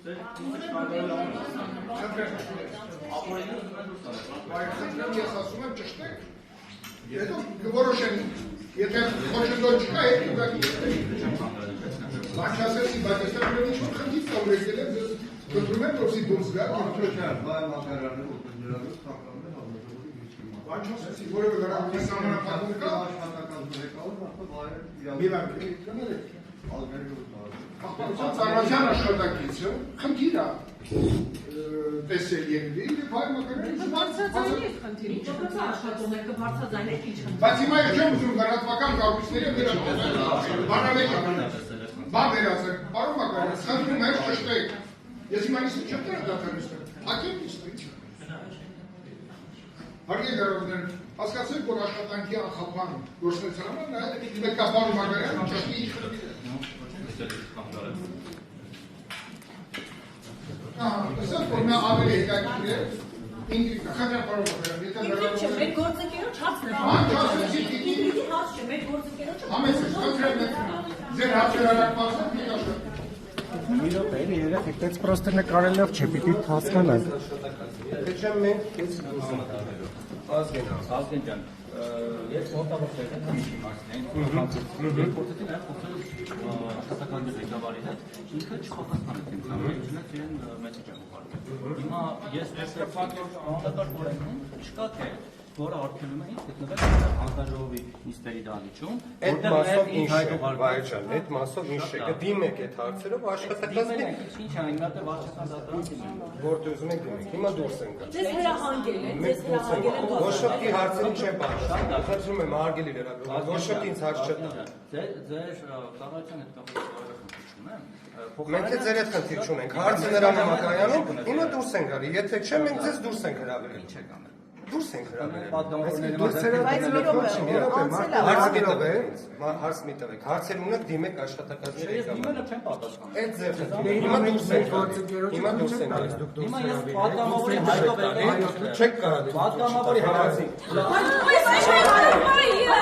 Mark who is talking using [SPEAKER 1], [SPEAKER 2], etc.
[SPEAKER 1] Ես ասում եմ ճշտեք, հետո կորոշեն, եթե խոչընդոտ չկա, հետ ուղղակի բանչ ասեցի, բայց այստեղ ուրեմն ինչ-որ խնդիր կա, որ եկել եմ, ձեզ կտրում եմ, որսի դուրս գա, բանչ ասեցի, որևէ վերաբերի սահմանափակում կա, ծառայության աշխատակիցը խնդիր է տեսել եկվի և հայ մակարել
[SPEAKER 2] բարձրաձայնի եք խնդիր, ինչ աշխատում եք, բարձրաձայնեք ինչ խնդիր։
[SPEAKER 1] Բայց հիմա ես չեմ ուզում գարատվական կառույցները բան վերացեք, պարոն Մակարյան, խնդրում եմ ճշտեք, ես հիմա նիստը չեմ դրա դատարանիստը, հակեմ նիստը։ Հարգելի բարեկամներ, հասկացեք, որ աշխատանքի անխափան գործունեությանը նաև պետք է պարոն Մակարյանը ճշտի ինչ խնդիր է։ Ասած, որ նա ավելի հետաքրքիր է, Ինգրիդը, խնդրեմ պարոն Մակարյան, եթե
[SPEAKER 2] Ինգրիդ չէ, մեր գործընկերոջ հացն է։ Ինգրիդի հաց չէ, մեր գործընկերոջը։
[SPEAKER 1] Համեցեք, խնդրեմ ձեր հացերարակվածը մի աշխատում։
[SPEAKER 3] Մի րոպե, երեխեք, դες պրոստը նկարելով չէ, պիտի հասկանանք։
[SPEAKER 4] Եթե չեմ մենք քեզ Ազգեն ջան, ես մոտավոր ծերեն քիչ մասնեն, փորձեցի նաև խոսել աշխատական ղեկավարի հետ, ինքը չխոսացանեց ինձ համար, չնայած իրեն մեսեջ եմ ուղարկել։ Հիմա ես տեսել անդադար օրենքն չկա թե որը արգելում է ինձ գտնվել հանձնաժողովի նիստերի դահլիճում,
[SPEAKER 5] որտեղ մասով ինչ է, Վայրջան, այդ մասով ինչ է, կդիմեք այդ հարցերով աշխատակազմի։
[SPEAKER 4] Ինչ է, ինքնատե վարչական դատարան դիմենք։
[SPEAKER 5] Որտեղ ուզում եք դիմենք, հիմա դուրս ենք գա։
[SPEAKER 2] Ձեզ հրահանգել են, ձեզ հրահանգել են։
[SPEAKER 5] Ոչ շփի հարցերի չեմ բախվում, խնդրում եմ արգելի լրագրող, ոչ շփի ինձ հարց չտա։
[SPEAKER 4] Ձեր կառավարության հետ կապված չունեմ։
[SPEAKER 5] Մենք էլ ձեր հետ խնդիր չունենք, հարցը նրան է կայանում, հիմա դուրս ենք գալի, եթե չէ մենք ձեզ դուրս ենք հրավիրել։ Դուրս ենք հրավիրել։ Հարց մի տվեք, հարցեր ունեք դիմեք աշխատակազմի ղեկավարին։ Այդ ձեր խնդիրը, հիմա դուրս ենք գալի, հիմա դուրս ենք գալի։
[SPEAKER 4] Հիմա ես պատգամավորի հայտով եմ,
[SPEAKER 5] չեք կարող։
[SPEAKER 4] պատգամավորի հայտով։
[SPEAKER 2] Այս ինչ է,